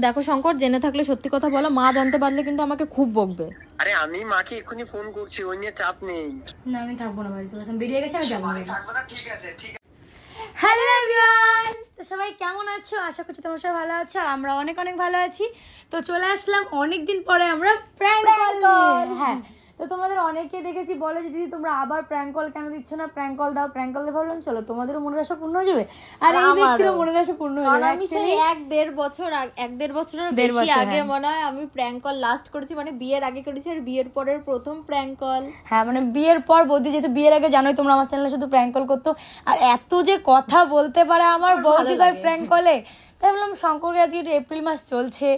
দেখো শঙ্কর, জেনে থাকলে সত্যি কথা বলো, মা জানতে পারলে কিন্তু আমাকে খুব বকবে। আরে আমি মাকে এক্ষুনি ফোন করছি, ওই নিয়ে চাপ নেই। না আমি থাকবো না বাড়িতে, আমি বেরিয়ে গেছি, আমি যাবো না। ঠিক আছে ঠিক আছে। হ্যালো এভরিওয়ান, তো সবাই কেমন আছো? আশা করছি তোমরা সবাই ভালো আছো, আর আমরা অনেক অনেক ভালো আছি। তো চলে আসলাম অনেকদিন পরে আমরা প্র্যাঙ্ক কল। হ্যাঁ, তো তোমাদের অনেকে দেখেছি বলে যে দিদি তোমরা আবার প্র্যাঙ্ক কল কেন দিচ্ছ না, প্র্যাঙ্ক কল দাও, প্র্যাঙ্ক কল দিয়ে ভাবলাম চলো তোমাদেরও মনের আশা পূর্ণ হয়ে যাবে আর এই ব্যক্তিরও মনের আশা পূর্ণ হয়ে যাবে। আমি সেই 1-1.5 বছরের বেশি আগে মনে হয় আমি প্র্যাঙ্ক কল লাস্ট করেছি, মানে বিয়ের আগে করেছি, আর বিয়ের পরের প্রথম প্র্যাঙ্ক কল। হ্যাঁ মানে বিয়ের পর বৌদি, যেহেতু বিয়ের আগে জানোই তোমরা আমার চ্যানেলে শুধু প্র্যাঙ্ক কল করতো, আর এত যে কথা বলতে পারে আমার বৌদি ভাই প্র্যাঙ্ক কলে, তাই বললাম শঙ্করকে আজকে একটু এপ্রিল মাস চলছে,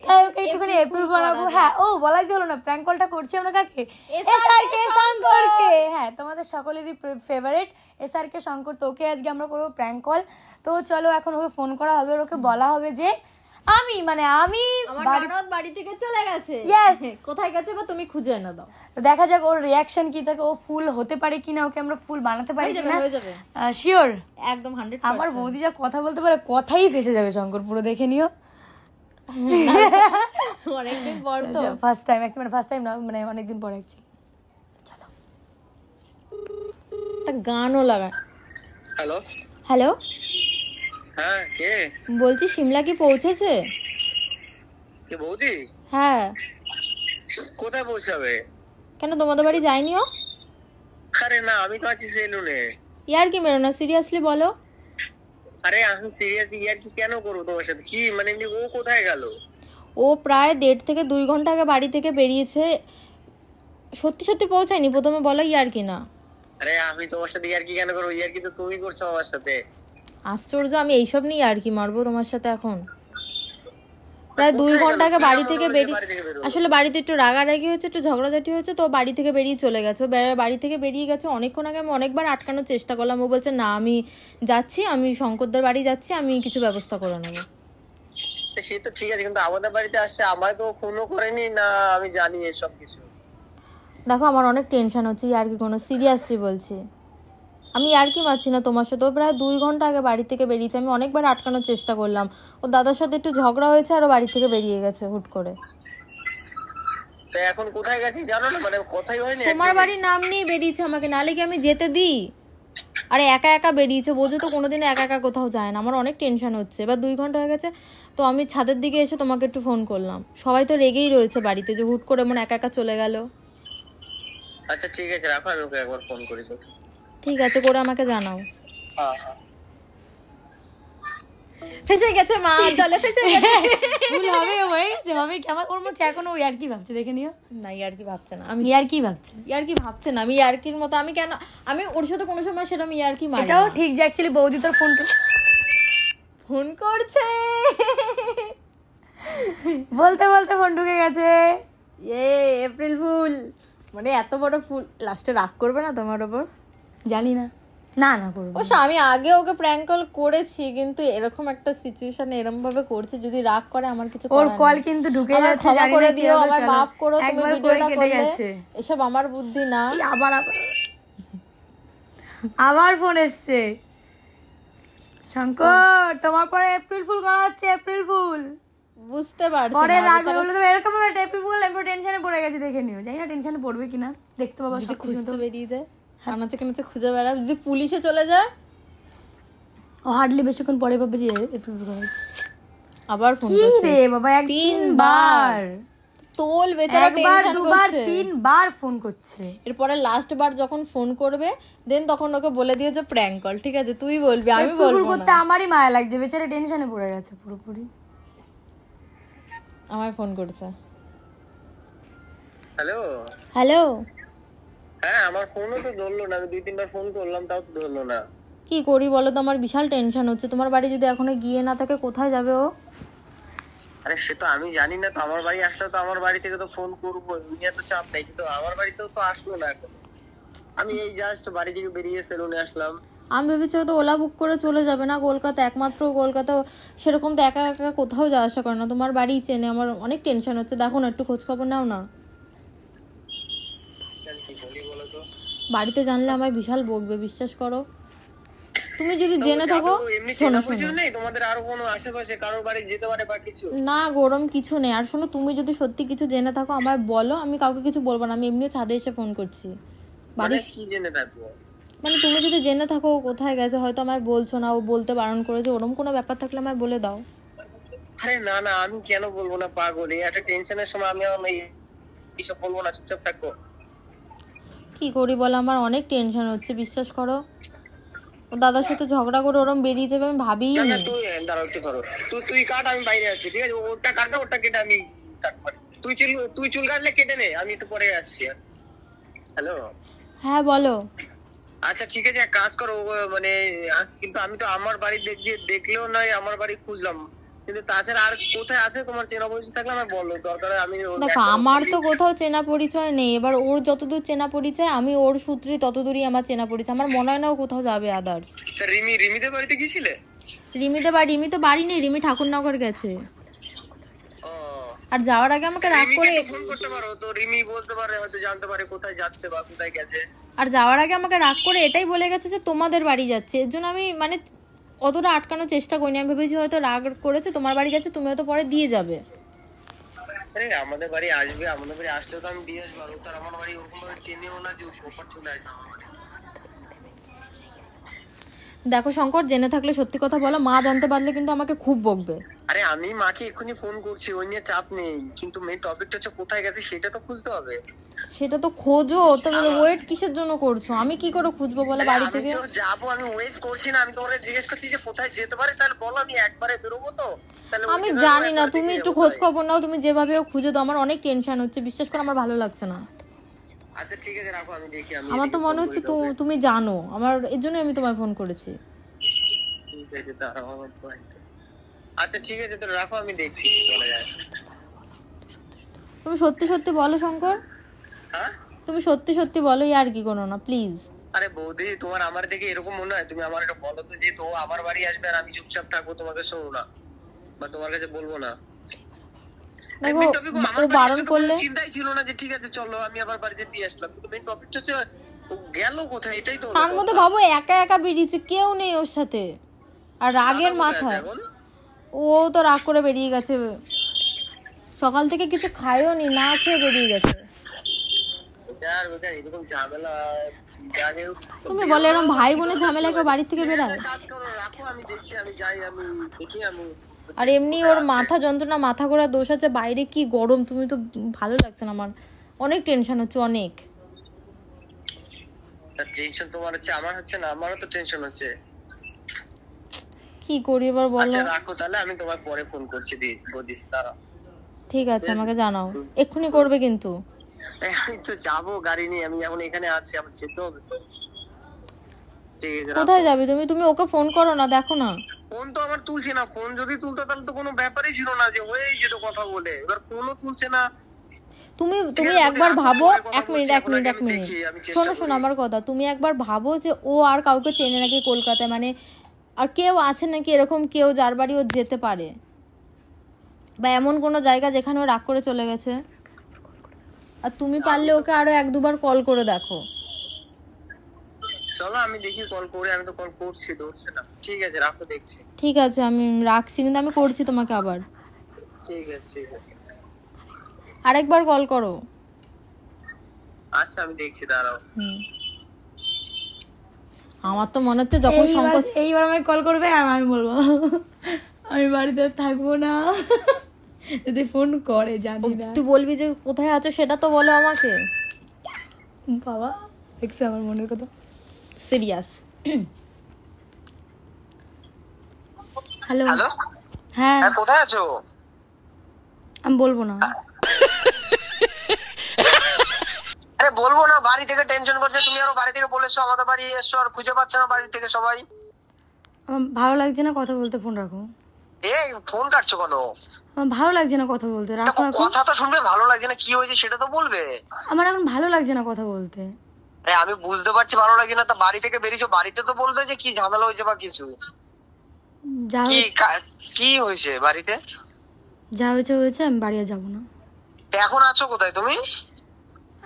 তাই ওকে একটুখানি এপ্রিল বানাবো। হ্যাঁ ও বলাই হলো না, প্র্যাঙ্ক কলটা করছি আমরা কাকে? এসআরকে শঙ্করকে। হ্যাঁ তোমাদের সকলেরই ফেভারিট এসআরকে শঙ্কর, তো ওকে আজকে আমরা করবো প্র্যাঙ্ক কল। তো চলো এখন ওকে ফোন করা হবে, ওকে বলা হবে যে আমি আমার বাড়ি থেকে চলে গেছে। কোথায় গেছে বা তুমি খুঁজে এনে দাও। দেখা যাক ওর রিয়াকশন কি থাকে, ও ফুল হতে পারে কিনা, ওকে আমরা ফুল বানাতে পারি কিনা। হয়ে যাবে শিওর, একদম 100%। আমার বৌদি যা কথা বলতে পারে, কথাই ফেসে যাবে শঙ্কর, পুরো দেখে নিও। অনেকদিন পর তো, ফার্স্ট টাইম, মানে ফার্স্ট টাইম না, মানে অনেকদিন পর অ্যাকচুয়ালি। চলো একটা গানও লাগায়। হ্যালো হ্যালো, হ্যাঁ কে বলছি সিমলা কি পৌঁছেছে? কে বৌদি? হ্যাঁ। কোথায় পৌঁছাবে? কেন তোমাদের বাড়ি যায়নি ও? আরে না, আমি তো আছি সেলুনে। ইয়ার কি মেরো না, সিরিয়াসলি বলো। আরে আমি সিরিয়াসলি ইয়ার কি কেন করবো তোমার সাথে? কি মানে ও কোথায় গেল? ও প্রায় 1.5 থেকে 2 ঘন্টা আগে বাড়ি থেকে বেরিয়েছে। সত্যি সত্যি পৌঁছায়নি? প্রথমে বলো ইয়ার কি না। আরে আমি তোমার সাথে ইয়ার কি কেন করবো? ইয়ার কি তো তুমি করছো আমার সাথে। আশ্চর্য, আমি এইসব নিয়ে আর কি মারবো তোমার সাথে এখন? প্রায় 2 ঘন্টা আগে বাড়ি থেকে বেরিয়ে, আসলে বাড়িতে একটু রাগারাগি হয়েছে, একটু ঝগড়াঝাটি হয়েছে, তো বাড়ি থেকে বেরিয়ে চলে গেছে। বাড়ি থেকে বেরিয়ে গেছে অনেকক্ষণ আগে। আমি অনেকবার আটকানোর চেষ্টা করলাম, ও বলছে না আমি যাচ্ছি, আমি শঙ্করদের বাড়ি যাচ্ছি, আমি কিছু ব্যবস্থা করে নেবো। সে তো ঠিক আছে, কিন্তু আমাদের বাড়িতে আসছে, আমায় তো ফোনও করেনি না, আমি জানি এসব কিছু। দেখো আমার অনেক টেনশন হচ্ছে, আর কি কোনো সিরিয়াসলি বলছি, আমি আর কি মারছি না তোমার সাথে। ও প্রায় 2 ঘন্টা আগে বাড়ি থেকে বেরিয়েছে, আমি অনেকবার আটকানোর চেষ্টা করলাম। ও দাদার সাথে একটু ঝগড়া হয়েছে আর ও বাড়ি থেকে বেরিয়ে গেছে হুট করে। তো এখন কোথায় গেছি জানো না? মানে কথাই হয়নি। তোমার বাড়ির নাম নিয়ে বেরিয়েছে আমাকে, নালে কি আমি যেতে দিই? আরে একা একা বেরিয়েছে, বোঝো তো কোনোদিন একা একা কোথাও যায় না। আমার অনেক টেনশন হচ্ছে, এবার 2 ঘন্টা হয়ে গেছে, তো আমি ছাদের দিকে এসে তোমাকে একটু ফোন করলাম। সবাই তো রেগেই রয়েছে বাড়িতে যে হুট করে মনে একা একা চলে গেল। আচ্ছা ঠিক আছে, রাখো, আমি ওকে একবার ফোন করি। তো ঠিক আছে, করে আমাকে জানাও। ফেসে গেছে মা, চলে ফেসে গেছে। ভুল হবে, হয়ে গেছে, হবে কি? আমার ওর মধ্যে এখন ও ইয়ার কি ভাবছে দেখে নিও। না ইয়ার কি ভাবছে না, আমি ইয়ার কি ভাবছে, ইয়ার কি ভাবছে না, আমি ইয়ার্কির মতো, আমি কেন, আমি ওর সাথে কোনো সময় সেরকম ইয়ার্কি মারি না। এটাও ঠিক যে অ্যাকচুয়ালি বৌদি তোর ফোন করছে, বলতে বলতে ফোন ঢুকে গেছে। এপ্রিল ফুল, মানে এত বড় ফুল, লাস্টে রাগ করবে না তোমার ওপর? জানি না, না না করবো। অবশ্য আমি আগে ওকে প্র্যাঙ্ক কল করেছি, কিন্তু এরকম একটা সিচুয়েশনে এরকম ভাবে করছে, যদি রাগ করে আমার কিছু ওর কল কিন্তু ঢুকে যাচ্ছে, ক্ষমা করে দিও, আমায় মাফ করো, তুমি ভিডিওটা করলে, এসব আমার বুদ্ধি না। আবার ফোন এসছে, শঙ্কর তোমার পরে এপ্রিল ফুল করা হচ্ছে, এপ্রিল ফুল। বুঝতে পারছি পরে রাগ হলো, তো এরকম ভাবে এপ্রিল ফুল, আমি টেনশনে পড়ে গেছি, দেখে নিও। জানি না টেনশনে পড়বে কিনা, দেখতে পাবো সব কিছু তো বেরিয়ে যায়, আনাচে কানাচে খুঁজে বেড়াবে, যদি পুলিশে চলে যায় ও হার্ডলি বেশিক্ষণ পরে ভাবে যে এপ্রিল ফুল করা হচ্ছে। আবার ফোন করছে, কি রে বাবা, 3বার তোল, বেচারা টেনশন করছে, 3বার ফোন করছে। এরপরে লাস্ট বার যখন ফোন করবে দেন তখন ওকে বলে দিও যে প্র্যাঙ্ক কল, ঠিক আছে? তুই বলবি, আমি বলবো করতে আমারই মায়া লাগছে, বেচারা টেনশনে পড়ে গেছে পুরোপুরি। আমায় ফোন করছে। হ্যালো হ্যালো, হ্যাঁ আমার ফোনও তো ধরলো না, আমি 2-3বার ফোন করলাম তাও তো ধরলো না। কি করি বলো তো, আমার বিশাল টেনশন হচ্ছে। তোমার বাড়ি যদি এখনো গিয়ে না থাকে, কোথায় যাবে ও? আরে সে তো আমি জানি না, তো আমার বাড়ি আসলে তো আমার বাড়ি থেকে তো ফোন করবো, নিয়ে তো চাপ নাই, কিন্তু আমার বাড়িতেও তো আসলো না এখন। আমি এই জাস্ট বাড়ি থেকে বেরিয়ে সেলুনে আসলাম। আমি ভেবেছি তো ওলা বুক করে চলে যাবে না কলকাতা, একমাত্র কলকাতা, সেরকম তো একা একা কোথাও যাওয়া আসা করে না, তোমার বাড়ি চেনে। আমার অনেক টেনশন হচ্ছে, দেখো না একটু খোঁজ খবর নাও না। কি বলি বলো তো? বাড়িতে জানলে আমায় বিশাল বকবে, বিশ্বাস করো। তুমি যদি জেনে থাকো, এমনি শোনো চেনা শোনো পরিচয় নেই তোমাদের? আরো কোনো আশেপাশে কারোর বাড়ি যেতে পারে বা কিছু? না গরম কিছু নেই। আর শোনো, তুমি যদি সত্যি কিছু জেনে থাকো আমায় বলো, আমি কাউকে কিছু বলবো না, আমি এমনিও ছাদে এসে ফোন করছি মানে বাড়ি। কি জেনে থাকবো? মানে তুমি যদি জেনে থাকো ও কোথায় গেছে, হয়তো আমায় বলছো না, ও বলতে বারণ করেছে, ওরকম কোনো ব্যাপার থাকলে আমায় বলে দাও। আরে না না, আমি কেন বলবো না পাগল, এই একটা টেনশনের সময় আমি এইসব বলবো না, চুপচাপ থাকবো। কি করি বলো, আমার অনেক টেনশন হচ্ছে, বিশ্বাস করো। ও দাদার সাথে ঝগড়া করে ওরম বেরিয়ে যাবে আমি ভাবিই না না, নি। তুই দাঁড়াও একটু ধরো, তুই কাট, আমি বাইরে আছি, ঠিক আছে? ওটা কাটো, ওটা কেটে আমি কাটবো। তুই চুল কাটলে কেটে নে, আমি একটু পরে আসছি। হ্যালো, হ্যাঁ বলো। আচ্ছা ঠিক আছে, এক কাজ করো, মানে কিন্তু আমি তো আমার বাড়ি দেখলেও নয়, আমার বাড়ি খুঁজলাম, কিন্তু তাছাড়া আর কোথায় আছে তোমার চেনা পরিচয় থাকলে আমার বলো, দরকার হয় আমি দেখো আমার তো কোথাও চেনা পরিচয় নেই, এবার ওর যতদূর চেনা পরিচয়, আমি ওর সূত্রে ততদূরই আমার চেনা পরিচয়। আমার মনে হয় না ও কোথাও যাবে আদার্স। রিমিদের বাড়িতে গিয়েছিলে? রিমি তো বাড়ি নেই, রিমি ঠাকুরনগর গেছে। ও, আর যাওয়ার আগে আমাকে রাগ করে, ফোন করতে পারো তো, রিমি বলতে পারে, হয়তো জানতে পারে কোথায় যাচ্ছে বা কোথায় গেছে। আর যাওয়ার আগে আমাকে রাগ করে এটাই বলে গেছে যে তোমাদের বাড়ি যাচ্ছে। এর জন্য আমি মানে অতটা আটকানোর চেষ্টা করিনি। আমি ভেবেছি হয়তো রাগ করেছে, তোমার বাড়ি যাচ্ছে, তুমি হয়তো পরে দিয়ে যাবে। আরে আমাদের বাড়ি আসবে, আমাদের বাড়ি আসলে তো আমি দিয়ে আসবো। আর ও তো আর আমার বাড়ি ওরকম ভাবে চেনেও না যে ও প্রপার চলে আসবে আমার বাড়ি। দেখো শঙ্কর, জেনে থাকলে সত্যি কথা বলো, মা জানতে পারলে কিন্তু আমাকে খুব বকবে। আরে আমি মাকে এক্ষুনি ফোন করছি, ওই নিয়ে চাপ নেই, কিন্তু মেন টপিকটা হচ্ছে কোথায় গেছে সেটা তো খুঁজতে হবে। সেটা তো খোঁজো, তবে ওয়েট কিসের জন্য করছো? আমি কি করে খুঁজবো বলো বাড়ি থেকে? আমি তো যাবো, আমি ওয়েট করছি না, আমি তোমাকে জিজ্ঞেস করছি যে কোথায় যেতে পারে, তাহলে বলো, আমি একবারে বেরোবো তো। তাহলে আমি জানি না, তুমি একটু খোঁজ খবর নাও, তুমি যেভাবে হোক খুঁজে দাও, আমার অনেক টেনশন হচ্ছে, বিশ্বাস করো আমার ভালো লাগছে না। আচ্ছা ঠিক আছে, রাখো, আমি দেখি। আমি আমার তো মনে হচ্ছে তুমি জানো, আমার এর জন্য আমি তোমায় ফোন করেছি। ঠিক আছে, দাঁড়াও আমার point। আচ্ছা ঠিক আছে, তো রাখো, আমি দেখছি চলে যায়। তুমি সত্যি সত্যি বলো শঙ্কর, হ্যাঁ তুমি সত্যি সত্যি বলো, আর কি করো না প্লিজ। আরে বৌদি, তোমার আমার দেখে এরকম মনে হয়? তুমি আমার একটা বলো তো, যে তো আমার বাড়ি আসবে আর আমি চুপচাপ থাকবো, তোমাকে শোনো না বা তোমার কাছে বলবো না? দেখো ও বারণ করলে, চিন্তাই ছিল না যে ঠিক আছে চলো আমি আবার বাড়িতে দিয়ে আসলাম, কিন্তু মেইন টপিক হচ্ছে ও গেল কোথায়, এটাই তো। তার মধ্যে ভাবো একা একা বেরিয়েছে, কেউ নেই ওর সাথে, আর রাগের মাথায় ও তো রাগ করে বেরিয়ে গেছে, সকাল থেকে কিছু খায়ও নি, না খেয়ে বেরিয়ে গেছে। এরকম ঝামেলা তুমি বলে এরকম ভাই বোনের ঝামেলা কেউ বাড়ির থেকে বেরায়? রাখো, আমি দেখছি, আমি যাই, আমি দেখি। আমি আর এমনি ওর মাথা যন্ত্রণা, মাথা ঘোরা দোষ আছে, বাইরে কি গরম, তুমি তো ভালো লাগছে না, আমার অনেক টেনশন হচ্ছে, অনেক টেনশন তোমার হচ্ছে, আমার হচ্ছে না? আমারও তো টেনশন হচ্ছে। কি করি এবার বলো। আচ্ছা রাখো তাহলে, আমি তোমার পরে ফোন করছি বৌদি, দাঁড়াও। ঠিক আছে, আমাকে জানাও, এক্ষুনি করবে কিন্তু। আমি তো যাবো গাড়ি নিয়ে, আমি এখন এখানে আছি, আমার যেতে হবে তো। ঠিক আছে, কোথায় যাবে তুমি? তুমি ওকে ফোন করো না, দেখো না। ফোন তো আমার তুলছে না, ফোন যদি তুলতো তাহলে তো কোনো ব্যাপারই ছিল না, যে হয়ে যেত কথা বলে, এবার ফোনও তুলছে না। তুমি একবার ভাবো, এক মিনিট শোনো আমার কথা, তুমি একবার ভাবো যে ও আর কাউকে চেনে নাকি কলকাতায়, মানে আর কেউ আছে নাকি এরকম কেউ যার বাড়ি ও যেতে পারে, বা এমন কোনো জায়গা যেখানে ও রাগ করে চলে গেছে। আর তুমি পারলে ওকে আরো এক দুবার কল করে দেখো। চলো আমি দেখি কল করে, আমি তো কল করছি, ধরছে না। ঠিক আছে রাখো, দেখছি। ঠিক আছে আমি রাখছি, কিন্তু আমি করছি তোমাকে আবার। ঠিক আছে আরেকবার কল করো। আচ্ছা আমি দেখছি, দাঁড়াও। আমার তো মনে হচ্ছে যখন সংকোচ, এইবার আমাকে কল করবে আর আমি বলবো আমি বাড়িতে থাকবো না, যদি ফোন করে জানি না। তুই বলবি যে কোথায় আছো সেটা তো বলো আমাকে। বাবা দেখছে আমার মনের কথা, সিরিয়াস। হ্যালো হ্যালো, হ্যাঁ কোথায় আছো? আমি বলবো না। আরে বলবো না, বাড়ি থেকে টেনশন করছে, তুমি আরো বাড়ি থেকে বলেছো আমাদের বাড়ি এসছো, আর খুঁজে পাচ্ছ না বাড়ি থেকে সবাই। আমার ভালো লাগছে না কথা বলতে, ফোন রাখো। এই ফোন কাটছো কেন? আমার ভালো লাগছে না কথা বলতে, রাখো এখন। কথা তো শুনবে, ভালো লাগছে না, কি হয়েছে সেটা তো বলবে। আমার এখন ভালো লাগছে না কথা বলতে। আমি বুঝতে পারছি ভালো লাগে না, তা বাড়ি থেকে বেরিয়েছো, বাড়িতে তো বলবে যে কি ঝামেলা হয়েছে বা কিছু। যা কি হয়েছে বাড়িতে? যা হয়েছে হয়েছে, আমি বাড়ি আর যাবো না। এখন আছো কোথায় তুমি?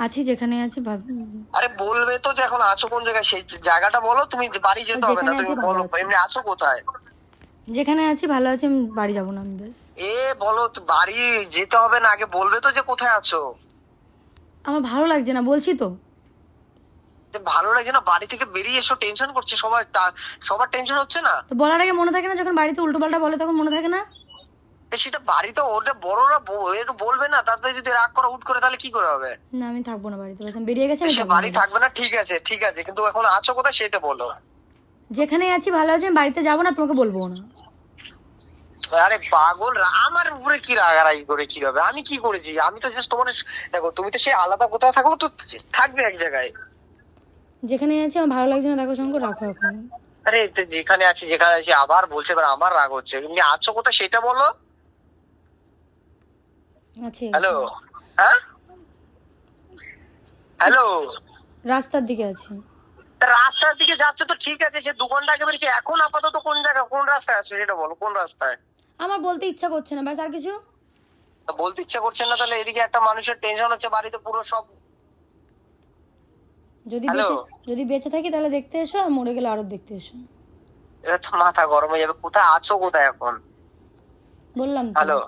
আছি যেখানে আছি আরে বলবে তো যে এখন আছো কোন জায়গায়, সেই জায়গাটা বলো। তুমি বাড়ি যেতে হবে না, তুমি বলো এমনি আছো কোথায়। যেখানে আছি ভালো আছি, আমি বাড়ি যাবো না আমি ব্যাস। বলো বাড়ি যেতে হবে না, আগে বলবে তো যে কোথায় আছো। আমার ভালো লাগছে না বলছি তো। ভালো লাগে না, বাড়ি থেকে বেরিয়ে এসো, টেনশন করছে সবার টেনশন হচ্ছে না। তো বলার আগে মনে থাকে না, যখন বাড়িতে উল্টো পাল্টা বলে তখন মনে থাকে না। সেটা বাড়িতে ওটা বড়রা একটু বলবে না, তাতে যদি রাগ করে উঠ করে তাহলে কি করে হবে। না আমি থাকবো না বাড়িতে, আমি বেরিয়ে গেছি। সে বাড়ি থাকবে না, ঠিক আছে ঠিক আছে, কিন্তু এখন আছো কোথায় সেটা বলো। যেখানে আছি ভালো আছি, আমি বাড়িতে যাবো না, তোমাকে বলবো না। আরে পাগল, আমার উপরে কি রাগারাগি করে কি হবে, আমি কি করেছি? আমি তো জাস্ট তোমার, দেখো তুমি তো সে আলাদা কোথাও থাকবো তো, থাকবে এক জায়গায়। যেখানে আছি আমার ভালো লাগছে না, দেখো শঙ্কর রাখো এখন। আরে যেখানে আছি আবার বলছে, এবার আমার রাগ হচ্ছে। তুমি আছো কোথায় সেটা বলো। আছি। হ্যালো, হ্যাঁ হ্যালো, রাস্তার দিকে আছি। রাস্তার দিকে যাচ্ছে তো ঠিক আছে, সে 2 ঘন্টা আগে বেরিয়েছে, এখন আপাতত কোন জায়গায় কোন রাস্তায় আছে সেটা বলো, কোন রাস্তায়। আমার বলতে ইচ্ছা করছে না, ব্যাস আর কিছু বলতে ইচ্ছা করছে না, তাহলে এদিকে একটা মানুষের টেনশন হচ্ছে, বাড়িতে পুরো সব। যদি বেঁচে থাকি তাহলে দেখতে এসো, আর মরে গেলে আরো দেখতে এসো। এটা তো মাথা গরম হয়ে যাবে। কোথায় আছো কোথায় এখন বললাম তো। হ্যালো,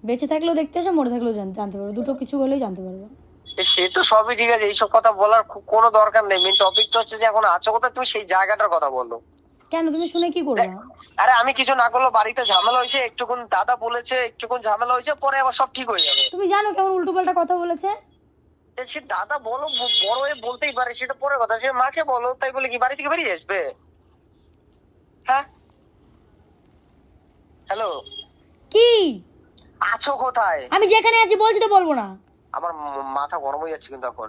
বেঁচে থাকলেও দেখতে এসো, মরে থাকলেও জানতে পারবো, দুটো কিছু হলেই জানতে পারবো। সে তো সবই ঠিক আছে, এইসব কথা বলার কোনো দরকার নেই। মেন টপিকটা হচ্ছে যে এখন আছো কোথায়, তুমি সেই জায়গাটার কথা বলো। কেন, তুমি শুনে কি করবে? আরে আমি কিছু না করলেও বাড়িতে ঝামেলা হয়েছে, একটুকুন দাদা বলেছে, একটুকুন ঝামেলা হয়েছে, পরে আবার সব ঠিক হয়ে যাবে। তুমি জানো কেমন উল্টো পাল্টা কথা বলেছে। সে দাদা বলো, বড় হয়ে বলতেই পারে, সেটা পরে কথা। সে মাকে বলো, তাই বলে কি বাড়ি থেকে বেরিয়ে আসবে? হ্যাঁ হ্যালো, কি আছো কোথায়? আমি যেখানে আছি বলছি তো, বলবো না। আমার মাথা গরম হয়ে যাচ্ছে কিন্তু এখন।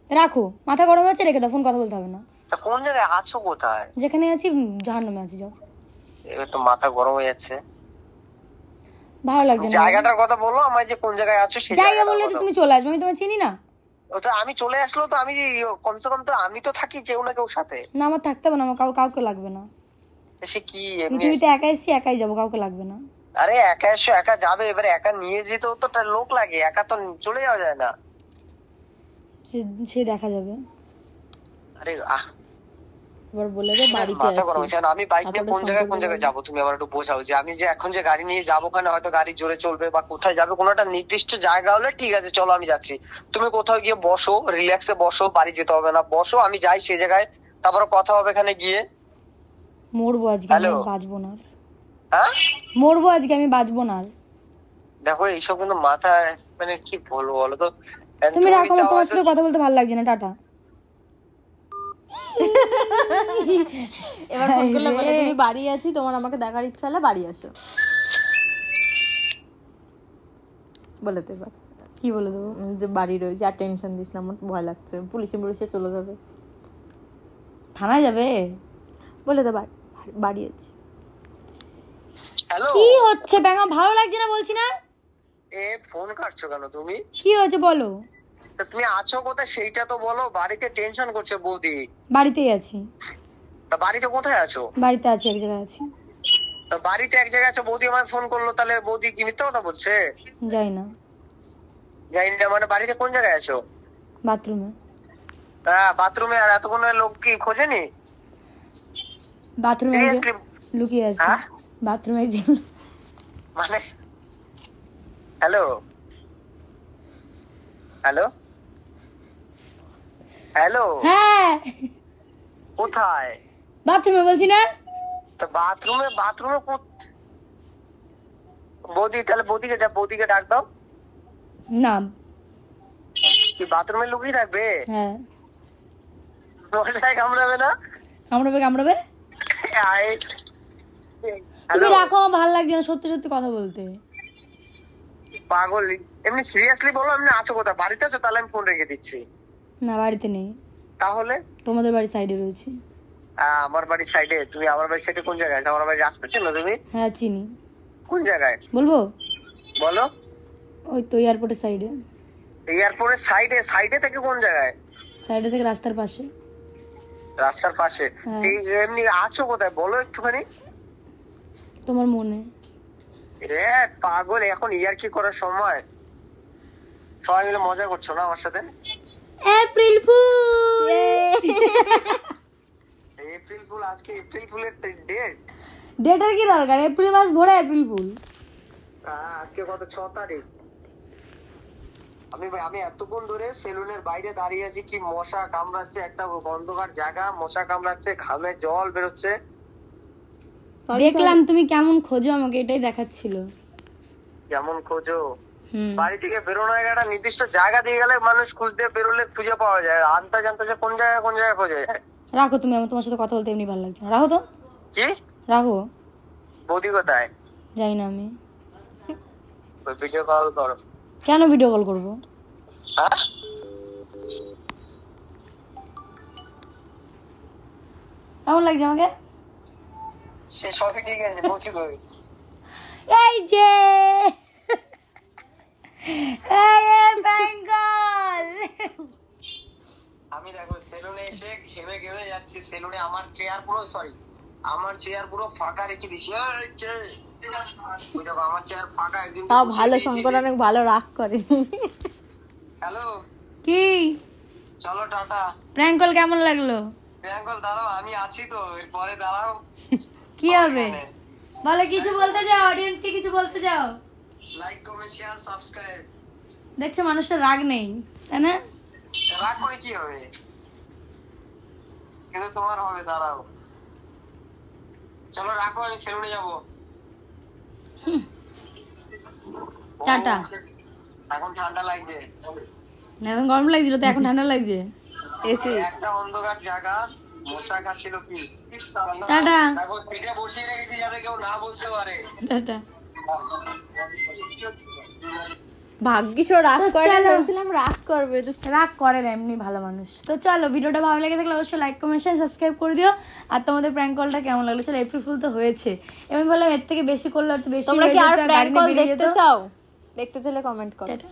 রাখো, মাথা গরম হচ্ছে, রেখে দাও, ফোন কথা বলতে হবে না। তা কোন জায়গায় আছো কোথায়? যেখানে আছি জাহান্নামে আছি, যাও। এবার তো মাথা গরম হয়ে যাচ্ছে, ভালো লাগছে না। জায়গাটার কথা বলো আমায়, যে কোন জায়গায় আছো সেই জায়গা বললে তো তুমি চলে আসবে, আমি তোমায় চিনি না। ওটা আমি চলে আসলো তো, আমি কমসে কম তো আমি তো থাকি কেউ না কেউ সাথে। না আমার থাকতে হবে না, আমার কাউকে লাগবে না। সে কি পৃথিবীতে একা এসছি, একাই যাবো, কাউকে লাগবে না। আরে একা এসো, একা যাবে, এবারে একা নিয়ে যেতেও তো লোক লাগে, একা তো চলে যাওয়া যায় না। সে দেখা যাবে। আরে এবার বলে দে বাড়িতে মাথা গরম আছি। হচ্ছে। আমি বাইক নিয়ে কোন জায়গায় যাবো, তুমি আমার একটু বোঝাও। যে আমি যে এখন যে গাড়ি নিয়ে যাবো, ওখানে হয়তো গাড়ি জোরে চলবে, বা কোথায় যাবে কোনো একটা নির্দিষ্ট জায়গা হলে ঠিক আছে, চলো আমি যাচ্ছি। তুমি কোথাও গিয়ে বসো, রিল্যাক্সে বসো, বাড়ি যেতে হবে না, বসো, আমি যাই সেই জায়গায়, তারপরে কথা হবে এখানে গিয়ে। মরবো আজকে, আমি বাঁচবো না। হ্যাঁ মরবো আজকে, আমি বাঁচবো না। দেখো এইসব কিন্তু মাথায়, মানে কি বলবো বলো তো। তুমি রাখো, আমার তোমার সাথে কথা বলতে ভালো লাগছে না, টাটা। এবার ফোন করলে বলে তুমি বাড়ি আছি, তোমার আমাকে দেখার ইচ্ছা হলে বাড়ি আসো, বলে তো। এবার কি বলে দেবো? যে বাড়ি রয়েছে, আর টেনশন দিস না, আমার ভয় লাগছে, পুলিশে চলে যাবে, থানায় যাবে। বলে তো বাড়ি আছি। হ্যালো, কি হচ্ছে ব্যাঙা, ভালো লাগছে না বলছি না। ফোন কাটছো কেন তুমি? কি হয়েছে বলো। তুমি আছো কোথায় সেইটা তো বলো। বাড়িতে টেনশন করছে বৌদি। বাড়িতেই আছি। তা বাড়িতে কোথায় আছো? বাড়িতে আছি, এক জায়গায় আছি। তা বাড়িতে এক জায়গায় আছো, বৌদি আমায় ফোন করলো, তাহলে বৌদি কি মিথ্যা কথা বলছে? যাই না। জানি না, মানে বাড়িতে কোন জায়গায় আছো? বাথরুমে। বাথরুমে? আর এতক্ষণ লোক কি খোঁজেনি? বাথরুমে লুকিয়ে আছি। বাথরুমে মানে হ্যালো হ্যালো হ্যালো, হ্যাঁ কোথায়? বাথরুমে বলছি না। তো বাথরুমে বৌদি, তাহলে বৌদিকে ডাক দাও না। কি বাথরুমে লুকিয়ে থাকবে? হ্যাঁ। মশায় কামড়াবে না? কামড়াবে। তুমি রাখো, আমার ভালো লাগছে না সত্যি সত্যি কথা বলতে। পাগল, এমনি সিরিয়াসলি বলো, এমনি আছো কোথায়? বাড়িতে আছো? তাহলে আমি ফোন রেখে দিচ্ছি। না বাড়িতে নেই। তাহলে তোমাদের বাড়ির সাইডে রয়েছে। আমার বাড়ির সাইডে? তুমি আমার বাড়ির সাইডে কোন জায়গায়? আমার বাড়ির রাস্তা চেনো তুমি? হ্যাঁ চিনি। কোন জায়গায় বলবো? বলো। ওই তো এয়ারপোর্টের সাইডে। এয়ারপোর্টের সাইডে থেকে কোন জায়গায়? সাইডে থেকে রাস্তার পাশে। রাস্তার পাশে? এমনি আছো কোথায় বলো একটুখানি। তোমার মনে। পাগল, এখন ইয়ার কি করার সময়? সবাই মিলে মজা করছো না আমার সাথে? April fool. এপ্রিল ফুল, আজকে এপ্রিল ফুলের ডেট। ডেটের কি দরকার, এপ্রিল মাস ভরে এপ্রিল ফুল। আজকে কত, 6 তারিখ। আমি এতক্ষণ ধরে সেলুনের বাইরে দাঁড়িয়ে আছি, কি মশা কামড়াচ্ছে, একটা বন্ধকার জায়গা, মশা কামড়াচ্ছে, ঘামে জল বেরোচ্ছে। দেখলাম তুমি কেমন খোঁজো আমাকে, এটাই দেখাচ্ছিল। কেমন খোঁজো? বাড়ি থেকে বেরোনো একটা নির্দিষ্ট জায়গা দিয়ে গেলে মানুষ খুঁজতে বেরোলে খুঁজে পাওয়া যায়, আনতে জানতে যে কোন জায়গায় খোঁজা যায়। রাখো তুমি, আমার তোমার সাথে কথা বলতে এমনি ভালো লাগছে না, রাখো তো। কি রাখো। বৌদি কোথায়? যাই না আমি। ভিডিও কল করো। কেন ভিডিও কল করবো? হ্যাঁ, কেমন লাগছে আমাকে? সে সবই ঠিক আছে, বলছি কই। এই যে বেঙ্গল, আমি দেখো সেলুনে এসে ঘেমে ঘেমে যাচ্ছি, সেলুনে আমার চেয়ার পুরো ফাঁকা রেখে দিছি। আমার চেয়ার ফাঁকা, একদিন তাও ভালো, শঙ্কর অনেক ভালো রাগ করে। হ্যালো, কি চলো টাটা। প্র্যাঙ্ক কল কেমন লাগলো? প্রিয়াঙ্কল দাঁড়াও, আমি আছি তো, এরপরে দাঁড়াও। কি হবে বলে, কিছু বলতে যাও, অডিয়েন্সকে কিছু বলতে যাও। Like comment share subscribe. দেখছো মানুষটা রাগ নেই, তাই না? রাগ করে কি হবে, কিন্তু তোমার হবে, দাঁড়াও। চলো রাখো, আমি সেলুনে যাবো। টাটা। এখন ঠান্ডা লাগছে, এখন গরম লাগছিল তো, এখন ঠান্ডা লাগছে। এসি একটা অন্ধকার জায়গা, মশা খাচ্ছিল কি। টাটা। দেখো সিটে বসিয়ে রেখেছি যাতে কেউ না বসতে পারে। টাটা। ভাগ্যিস ও রাগ করে, বলছিলাম রাগ করবে তো। রাগ করে না, এমনি ভালো মানুষ। তো চলো, ভিডিওটা ভালো লেগে থাকলে অবশ্যই লাইক কমেন্ট শেয়ার সাবস্ক্রাইব করে দিও। আর তোমাদের প্র্যাঙ্ক কলটা কেমন লাগলো? চলো, এপ্রিল ফুল তো হয়েছে, আমি বললাম এর থেকে বেশি করলে আর তো বেশি। তোমরা কি আর প্র্যাঙ্ক কল দেখতে চাও? দেখতে চাইলে কমেন্ট করো। টাটা।